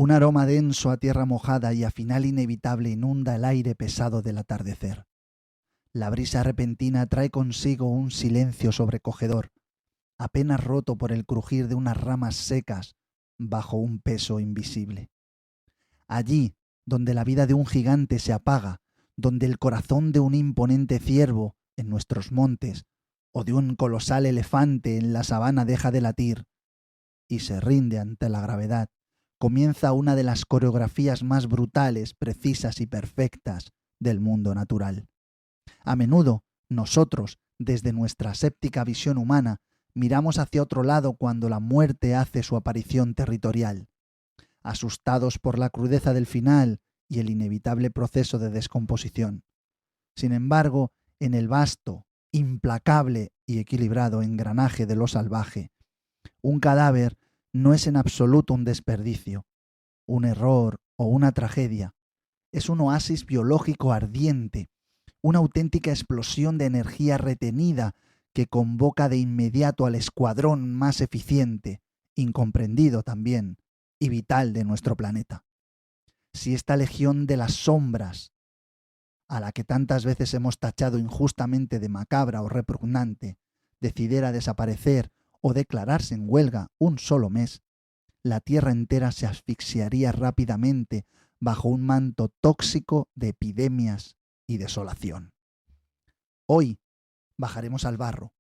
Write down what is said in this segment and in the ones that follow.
Un aroma denso a tierra mojada y a final inevitable inunda el aire pesado del atardecer. La brisa repentina trae consigo un silencio sobrecogedor, apenas roto por el crujir de unas ramas secas bajo un peso invisible. Allí, donde la vida de un gigante se apaga, donde el corazón de un imponente ciervo en nuestros montes o de un colosal elefante en la sabana deja de latir y se rinde ante la gravedad, comienza una de las coreografías más brutales, precisas y perfectas del mundo natural. A menudo, nosotros, desde nuestra séptica visión humana, miramos hacia otro lado cuando la muerte hace su aparición territorial. Asustados por la crudeza del final y el inevitable proceso de descomposición. Sin embargo, en el vasto, implacable y equilibrado engranaje de lo salvaje, un cadáver no es en absoluto un desperdicio, un error o una tragedia. Es un oasis biológico ardiente, una auténtica explosión de energía retenida que convoca de inmediato al escuadrón más eficiente, incomprendido también, y vital de nuestro planeta. Si esta legión de las sombras, a la que tantas veces hemos tachado injustamente de macabra o repugnante, decidiera desaparecer o declararse en huelga un solo mes, la tierra entera se asfixiaría rápidamente bajo un manto tóxico de epidemias y desolación. Hoy bajaremos al barro,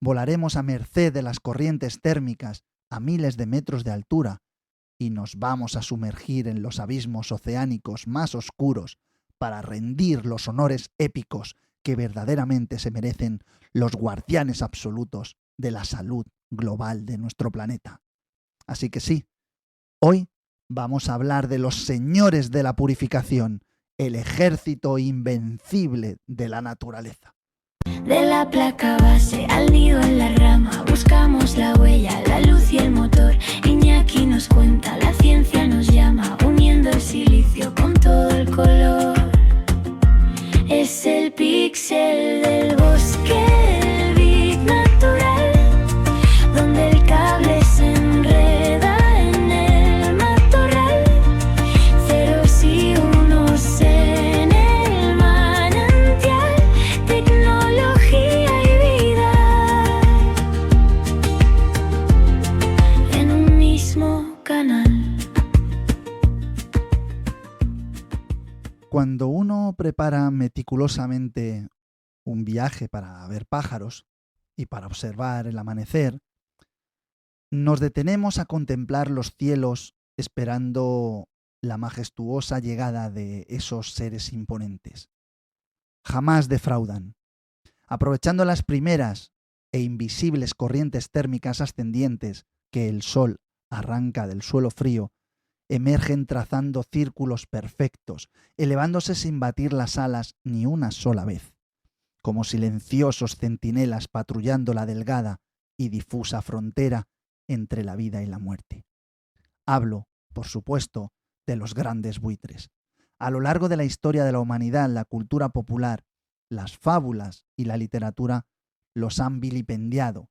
volaremos a merced de las corrientes térmicas a miles de metros de altura y nos vamos a sumergir en los abismos oceánicos más oscuros para rendir los honores épicos que verdaderamente se merecen los guardianes absolutos de la salud global de nuestro planeta. Así que sí, hoy vamos a hablar de los señores de la purificación, el ejército invencible de la naturaleza. De la placa base al nido en la rama, buscamos la huella, la luz y el motor. Iñaki nos cuenta, la ciencia nos llama, uniendo el silicio con todo el color. Es el píxel del bosque, el bit natural, donde el cable se enreda en el matorral. Ceros y unos en el manantial, tecnología y vida en un mismo canal. Cuando uno prepara meticulosamente un viaje para ver pájaros y para observar el amanecer, nos detenemos a contemplar los cielos esperando la majestuosa llegada de esos seres imponentes. Jamás defraudan. Aprovechando las primeras e invisibles corrientes térmicas ascendientes que el sol arranca del suelo frío, emergen trazando círculos perfectos, elevándose sin batir las alas ni una sola vez, como silenciosos centinelas patrullando la delgada y difusa frontera entre la vida y la muerte. Hablo, por supuesto, de los grandes buitres. A lo largo de la historia de la humanidad, la cultura popular, las fábulas y la literatura los han vilipendiado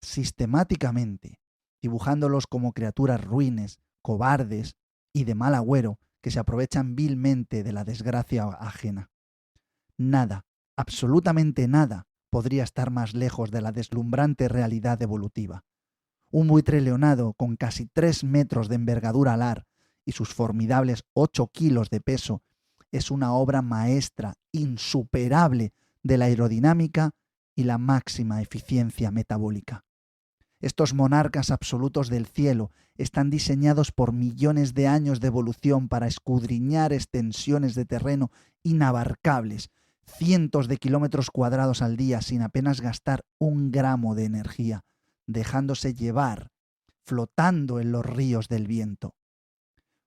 sistemáticamente, dibujándolos como criaturas ruines, cobardes y de mal agüero que se aprovechan vilmente de la desgracia ajena. Nada, absolutamente nada, podría estar más lejos de la deslumbrante realidad evolutiva. Un buitre leonado con casi 3 metros de envergadura alar y sus formidables 8 kilos de peso es una obra maestra insuperable de la aerodinámica y la máxima eficiencia metabólica. Estos monarcas absolutos del cielo están diseñados por millones de años de evolución para escudriñar extensiones de terreno inabarcables, cientos de kilómetros cuadrados al día sin apenas gastar un gramo de energía, dejándose llevar, flotando en los ríos del viento.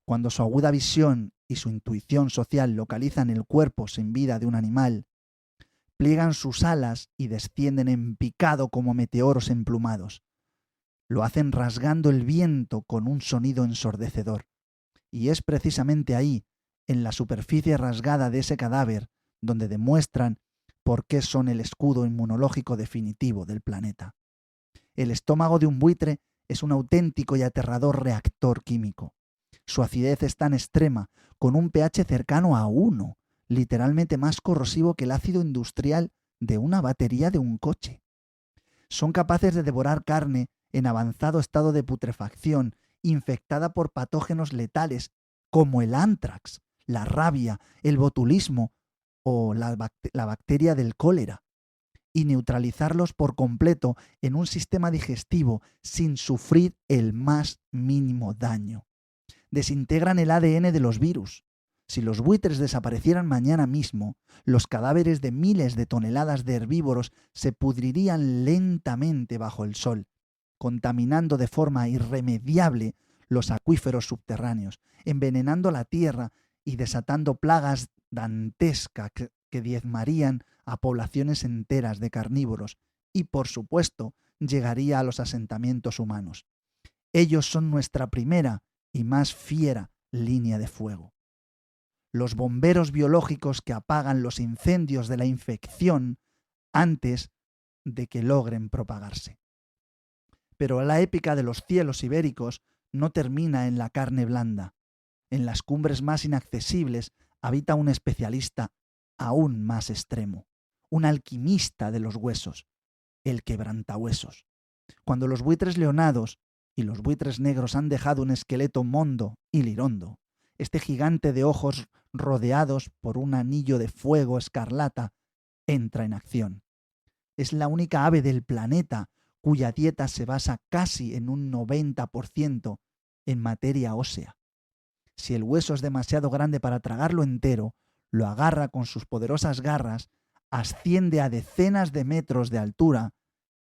Cuando su aguda visión y su intuición social localizan el cuerpo sin vida de un animal, pliegan sus alas y descienden en picado como meteoros emplumados. Lo hacen rasgando el viento con un sonido ensordecedor. Y es precisamente ahí, en la superficie rasgada de ese cadáver, donde demuestran por qué son el escudo inmunológico definitivo del planeta. El estómago de un buitre es un auténtico y aterrador reactor químico. Su acidez es tan extrema, con un pH cercano a 1, literalmente más corrosivo que el ácido industrial de una batería de un coche. Son capaces de devorar carne en avanzado estado de putrefacción, infectada por patógenos letales como el ántrax, la rabia, el botulismo o la bacteria del cólera, y neutralizarlos por completo en un sistema digestivo sin sufrir el más mínimo daño. Desintegran el ADN de los virus. Si los buitres desaparecieran mañana mismo, los cadáveres de miles de toneladas de herbívoros se pudrirían lentamente bajo el sol, contaminando de forma irremediable los acuíferos subterráneos, envenenando la tierra y desatando plagas dantescas que diezmarían a poblaciones enteras de carnívoros y, por supuesto, llegaría a los asentamientos humanos. Ellos son nuestra primera y más fiera línea de fuego. Los bomberos biológicos que apagan los incendios de la infección antes de que logren propagarse. Pero la épica de los cielos ibéricos no termina en la carne blanda. En las cumbres más inaccesibles habita un especialista aún más extremo, un alquimista de los huesos, el quebrantahuesos. Cuando los buitres leonados y los buitres negros han dejado un esqueleto mondo y lirondo, este gigante de ojos rodeados por un anillo de fuego escarlata entra en acción. Es la única ave del planeta cuya dieta se basa casi en un 90% en materia ósea. Si el hueso es demasiado grande para tragarlo entero, lo agarra con sus poderosas garras, asciende a decenas de metros de altura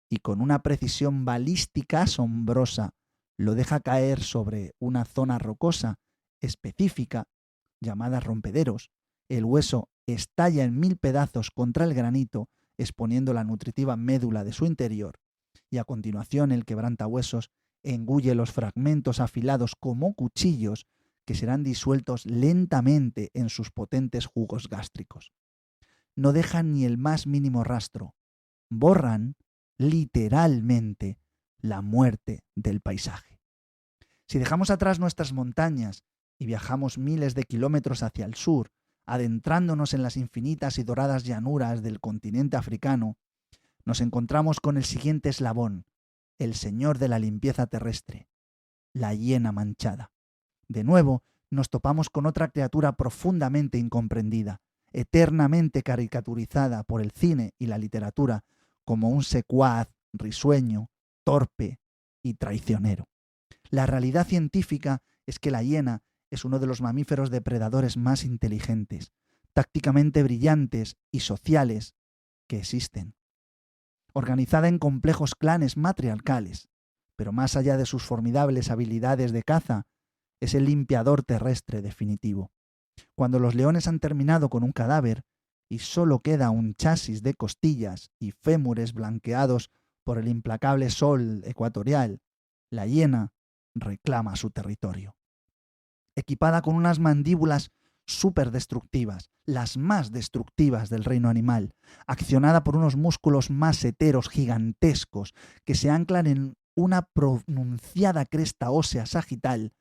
y con una precisión balística asombrosa lo deja caer sobre una zona rocosa específica llamada rompederos. El hueso estalla en 1000 pedazos contra el granito, exponiendo la nutritiva médula de su interior, y a continuación el quebrantahuesos engulle los fragmentos afilados como cuchillos que serán disueltos lentamente en sus potentes jugos gástricos. No dejan ni el más mínimo rastro. Borran, literalmente, la muerte del paisaje. Si dejamos atrás nuestras montañas y viajamos miles de kilómetros hacia el sur, adentrándonos en las infinitas y doradas llanuras del continente africano, nos encontramos con el siguiente eslabón, el señor de la limpieza terrestre, la hiena manchada. De nuevo, nos topamos con otra criatura profundamente incomprendida, eternamente caricaturizada por el cine y la literatura como un secuaz risueño, torpe y traicionero. La realidad científica es que la hiena es uno de los mamíferos depredadores más inteligentes, tácticamente brillantes y sociales que existen. Organizada en complejos clanes matriarcales, pero más allá de sus formidables habilidades de caza, es el limpiador terrestre definitivo. Cuando los leones han terminado con un cadáver y solo queda un chasis de costillas y fémures blanqueados por el implacable sol ecuatorial, la hiena reclama su territorio. Equipada con unas mandíbulas superdestructivas, las más destructivas del reino animal, accionada por unos músculos maseteros gigantescos que se anclan en una pronunciada cresta ósea sagital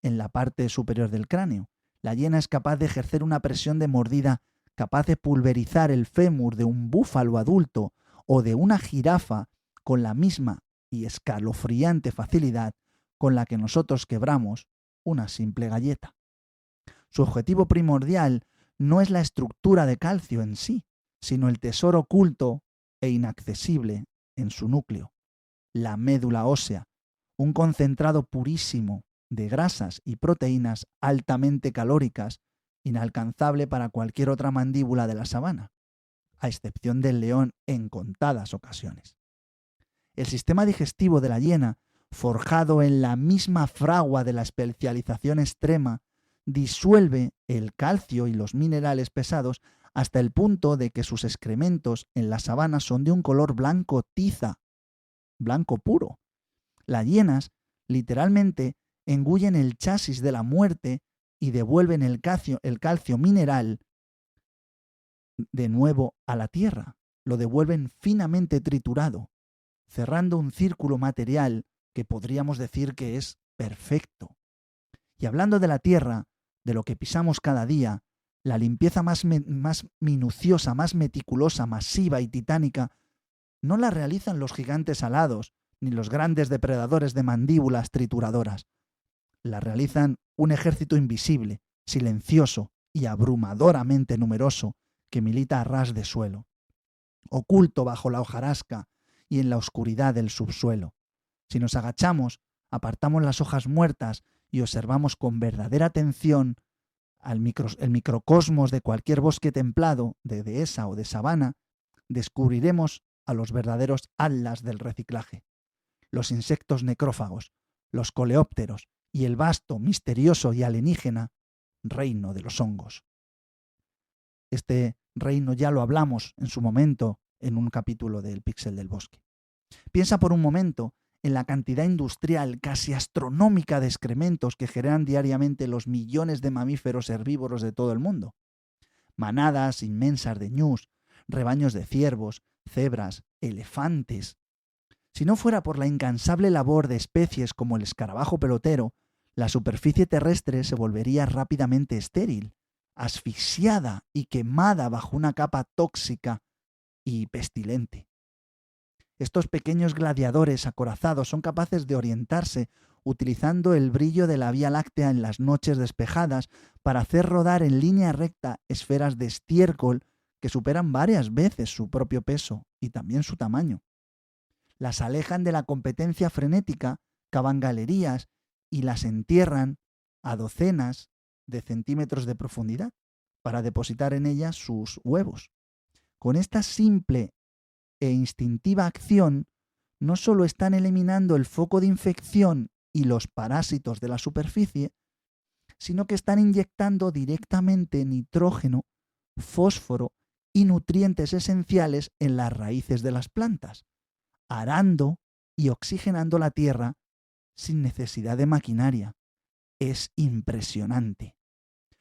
en la parte superior del cráneo. La hiena es capaz de ejercer una presión de mordida capaz de pulverizar el fémur de un búfalo adulto o de una jirafa con la misma y escalofriante facilidad con la que nosotros quebramos una simple galleta. Su objetivo primordial no es la estructura de calcio en sí, sino el tesoro oculto e inaccesible en su núcleo, la médula ósea, un concentrado purísimo de grasas y proteínas altamente calóricas, inalcanzable para cualquier otra mandíbula de la sabana, a excepción del león en contadas ocasiones. El sistema digestivo de la hiena, forjado en la misma fragua de la especialización extrema, disuelve el calcio y los minerales pesados hasta el punto de que sus excrementos en la sabana son de un color blanco tiza, blanco puro. Las hienas literalmente engullen el chasis de la muerte y devuelven el calcio mineral de nuevo a la tierra. Lo devuelven finamente triturado, cerrando un círculo material que podríamos decir que es perfecto. Y hablando de la tierra, de lo que pisamos cada día, la limpieza más minuciosa, más meticulosa, masiva y titánica, no la realizan los gigantes alados, ni los grandes depredadores de mandíbulas trituradoras. La realizan un ejército invisible, silencioso y abrumadoramente numeroso que milita a ras de suelo, oculto bajo la hojarasca y en la oscuridad del subsuelo. Si nos agachamos, apartamos las hojas muertas y observamos con verdadera atención el microcosmos de cualquier bosque templado, de dehesa o de sabana, descubriremos a los verdaderos atlas del reciclaje, los insectos necrófagos, los coleópteros y el vasto, misterioso y alienígena reino de los hongos. Este reino ya lo hablamos en su momento en un capítulo del Píxel del Bosque. Piensa por un momento en la cantidad industrial casi astronómica de excrementos que generan diariamente los millones de mamíferos herbívoros de todo el mundo. Manadas inmensas de ñus, rebaños de ciervos, cebras, elefantes. Si no fuera por la incansable labor de especies como el escarabajo pelotero, la superficie terrestre se volvería rápidamente estéril, asfixiada y quemada bajo una capa tóxica y pestilente. Estos pequeños gladiadores acorazados son capaces de orientarse utilizando el brillo de la Vía Láctea en las noches despejadas para hacer rodar en línea recta esferas de estiércol que superan varias veces su propio peso y también su tamaño. Las alejan de la competencia frenética, cavan galerías y las entierran a docenas de centímetros de profundidad para depositar en ellas sus huevos. Con esta simple e instintiva acción, no solo están eliminando el foco de infección y los parásitos de la superficie, sino que están inyectando directamente nitrógeno, fósforo y nutrientes esenciales en las raíces de las plantas, arando y oxigenando la tierra sin necesidad de maquinaria. Es impresionante.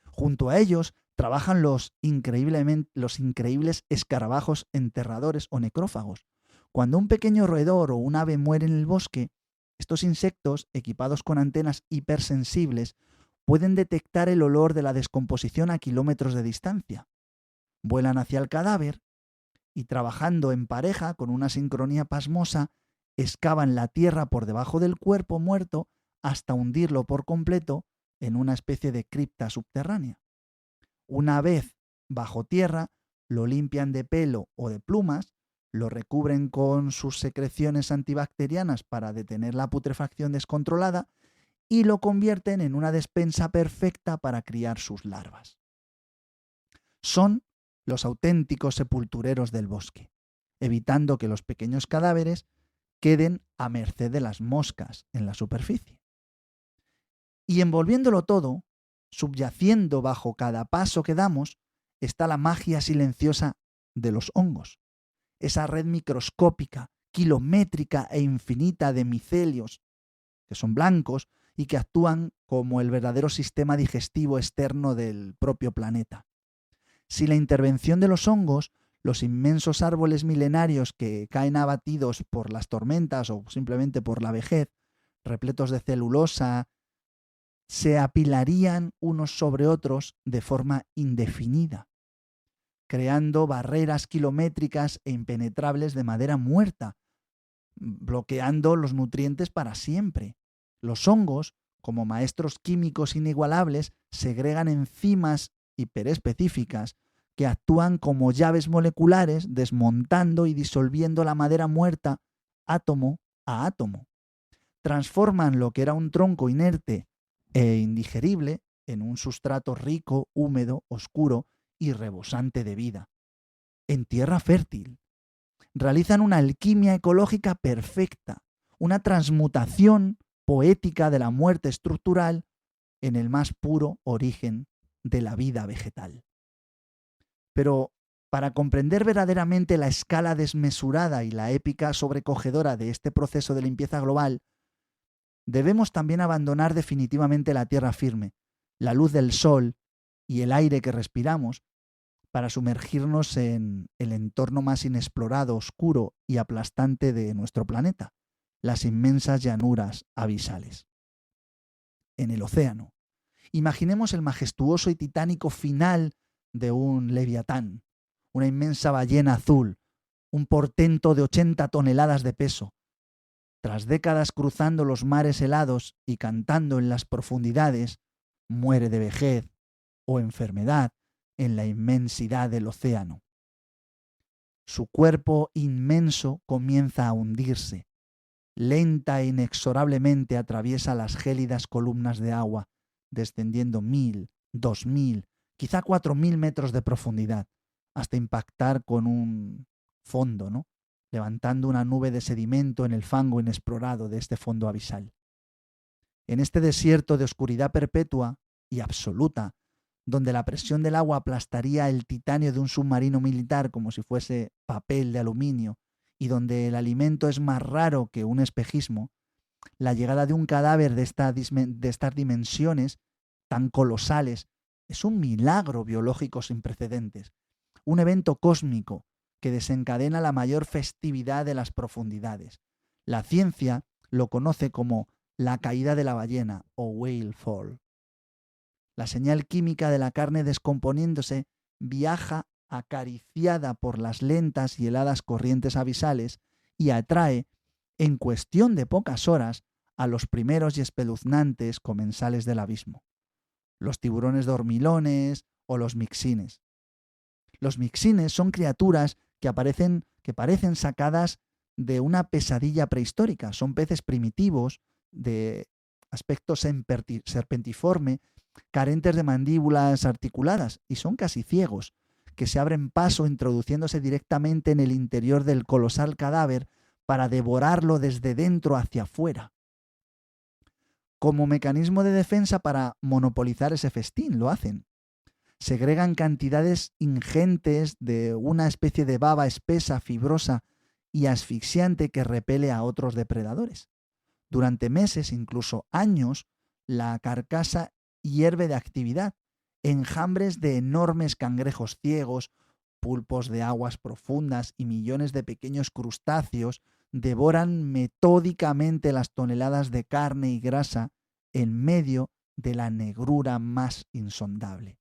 Junto a ellos trabajan los increíbles escarabajos enterradores o necrófagos. Cuando un pequeño roedor o un ave muere en el bosque, estos insectos, equipados con antenas hipersensibles, pueden detectar el olor de la descomposición a kilómetros de distancia. Vuelan hacia el cadáver y, trabajando en pareja con una sincronía pasmosa, excavan la tierra por debajo del cuerpo muerto hasta hundirlo por completo en una especie de cripta subterránea. Una vez bajo tierra, lo limpian de pelo o de plumas, lo recubren con sus secreciones antibacterianas para detener la putrefacción descontrolada y lo convierten en una despensa perfecta para criar sus larvas. Son los auténticos sepultureros del bosque, evitando que los pequeños cadáveres queden a merced de las moscas en la superficie. Y envolviéndolo todo, subyaciendo bajo cada paso que damos, está la magia silenciosa de los hongos, esa red microscópica, kilométrica e infinita de micelios, que son blancos y que actúan como el verdadero sistema digestivo externo del propio planeta. Sin la intervención de los hongos, los inmensos árboles milenarios que caen abatidos por las tormentas o simplemente por la vejez, repletos de celulosa, se apilarían unos sobre otros de forma indefinida, creando barreras kilométricas e impenetrables de madera muerta, bloqueando los nutrientes para siempre. Los hongos, como maestros químicos inigualables, segregan enzimas hiperespecíficas que actúan como llaves moleculares, desmontando y disolviendo la madera muerta átomo a átomo. Transforman lo que era un tronco inerte e indigerible en un sustrato rico, húmedo, oscuro y rebosante de vida. En tierra fértil. Realizan una alquimia ecológica perfecta, una transmutación poética de la muerte estructural en el más puro origen de la vida vegetal. Pero para comprender verdaderamente la escala desmesurada y la épica sobrecogedora de este proceso de limpieza global, debemos también abandonar definitivamente la tierra firme, la luz del sol y el aire que respiramos para sumergirnos en el entorno más inexplorado, oscuro y aplastante de nuestro planeta, las inmensas llanuras abisales. En el océano, Imaginemos el majestuoso y titánico final de un leviatán, una inmensa ballena azul, un portento de 80 toneladas de peso. Tras décadas cruzando los mares helados y cantando en las profundidades, muere de vejez o enfermedad en la inmensidad del océano. Su cuerpo inmenso comienza a hundirse. Lenta e inexorablemente atraviesa las gélidas columnas de agua, descendiendo 1000, 2000, quizá 4000 metros de profundidad, hasta impactar con un fondo, ¿no? Levantando una nube de sedimento en el fango inexplorado de este fondo abisal. En este desierto de oscuridad perpetua y absoluta, donde la presión del agua aplastaría el titanio de un submarino militar como si fuese papel de aluminio, y donde el alimento es más raro que un espejismo, la llegada de un cadáver de estas dimensiones tan colosales es un milagro biológico sin precedentes, un evento cósmico que desencadena la mayor festividad de las profundidades. La ciencia lo conoce como la caída de la ballena o whale fall. La señal química de la carne descomponiéndose viaja acariciada por las lentas y heladas corrientes abisales y atrae, en cuestión de pocas horas, a los primeros y espeluznantes comensales del abismo, los tiburones dormilones o los mixines. Los mixines son criaturas que parecen sacadas de una pesadilla prehistórica. Son peces primitivos de aspecto serpentiforme, carentes de mandíbulas articuladas y son casi ciegos, que se abren paso introduciéndose directamente en el interior del colosal cadáver para devorarlo desde dentro hacia afuera. Como mecanismo de defensa para monopolizar ese festín, lo hacen. Segregan cantidades ingentes de una especie de baba espesa, fibrosa y asfixiante que repele a otros depredadores. Durante meses, incluso años, la carcasa hierve de actividad. Enjambres de enormes cangrejos ciegos, pulpos de aguas profundas y millones de pequeños crustáceos devoran metódicamente las toneladas de carne y grasa en medio de la negrura más insondable.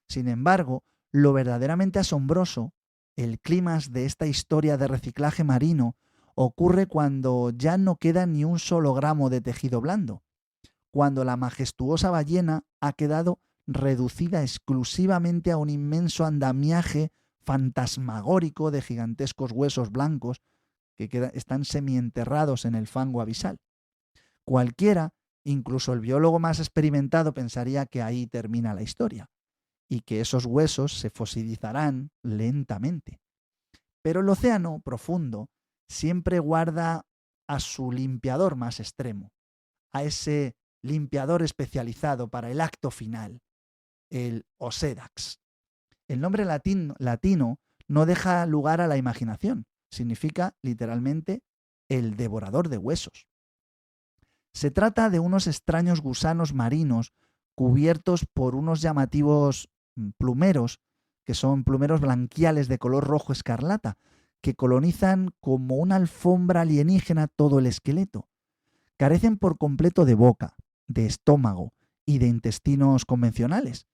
Sin embargo, lo verdaderamente asombroso, el clímax de esta historia de reciclaje marino, ocurre cuando ya no queda ni un solo gramo de tejido blando, cuando la majestuosa ballena ha quedado reducida exclusivamente a un inmenso andamiaje fantasmagórico de gigantescos huesos blancos que están semienterrados en el fango abisal. Cualquiera, incluso el biólogo más experimentado, pensaría que ahí termina la historia y que esos huesos se fosilizarán lentamente. Pero el océano profundo siempre guarda a su limpiador más extremo, a ese limpiador especializado para el acto final, el Osedax. El nombre latino no deja lugar a la imaginación, significa literalmente el devorador de huesos. Se trata de unos extraños gusanos marinos cubiertos por unos llamativos plumeros, que son plumeros blanquiales de color rojo escarlata, que colonizan como una alfombra alienígena todo el esqueleto. Carecen por completo de boca, de estómago y de intestinos convencionales.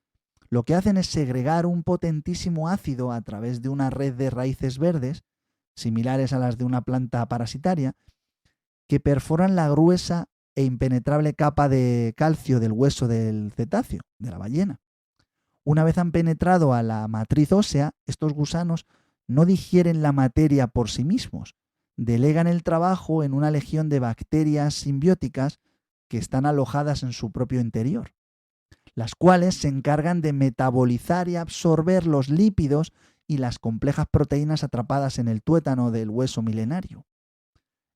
Lo que hacen es segregar un potentísimo ácido a través de una red de raíces verdes, similares a las de una planta parasitaria, que perforan la gruesa e impenetrable capa de calcio del hueso del cetáceo, de la ballena. Una vez han penetrado a la matriz ósea, estos gusanos no digieren la materia por sí mismos, delegan el trabajo en una legión de bacterias simbióticas que están alojadas en su propio interior, las cuales se encargan de metabolizar y absorber los lípidos y las complejas proteínas atrapadas en el tuétano del hueso milenario.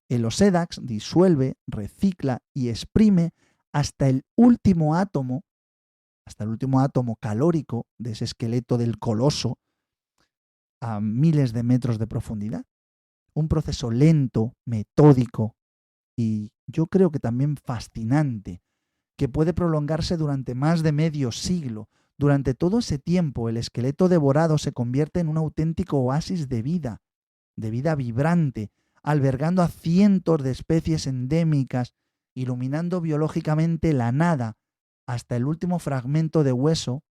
El Osedax disuelve, recicla y exprime hasta el último átomo calórico de ese esqueleto del coloso a miles de metros de profundidad. Un proceso lento, metódico y yo creo que también fascinante, que puede prolongarse durante más de medio siglo. Durante todo ese tiempo, el esqueleto devorado se convierte en un auténtico oasis de vida vibrante, albergando a cientos de especies endémicas, iluminando biológicamente la nada hasta el último fragmento de hueso,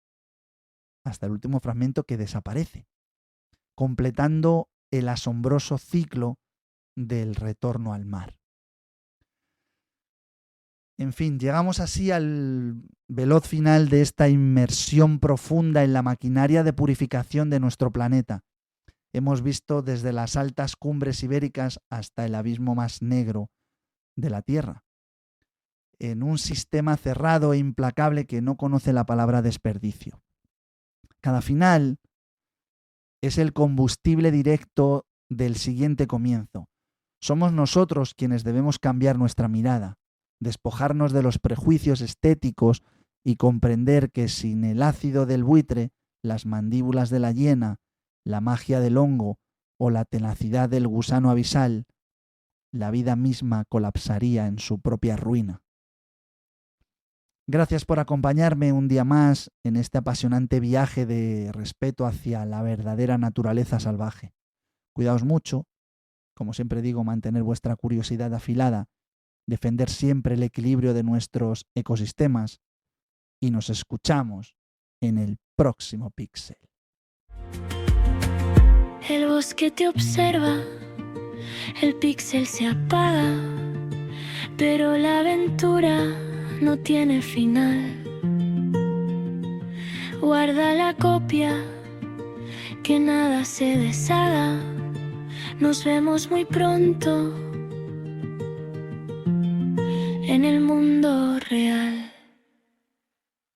hasta el último fragmento que desaparece, completando el asombroso ciclo del retorno al mar. En fin, llegamos así al veloz final de esta inmersión profunda en la maquinaria de purificación de nuestro planeta. Hemos visto desde las altas cumbres ibéricas hasta el abismo más negro de la Tierra, en un sistema cerrado e implacable que no conoce la palabra desperdicio. Cada final es el combustible directo del siguiente comienzo. Somos nosotros quienes debemos cambiar nuestra mirada, despojarnos de los prejuicios estéticos y comprender que sin el ácido del buitre, las mandíbulas de la hiena, la magia del hongo o la tenacidad del gusano abisal, la vida misma colapsaría en su propia ruina. Gracias por acompañarme un día más en este apasionante viaje de respeto hacia la verdadera naturaleza salvaje. Cuidaos mucho, como siempre digo, mantener vuestra curiosidad afilada, defender siempre el equilibrio de nuestros ecosistemas y nos escuchamos en el próximo Píxel. El bosque te observa, el píxel se apaga, pero la aventura no tiene final. Guarda la copia, que nada se deshaga. Nos vemos muy pronto en el mundo real.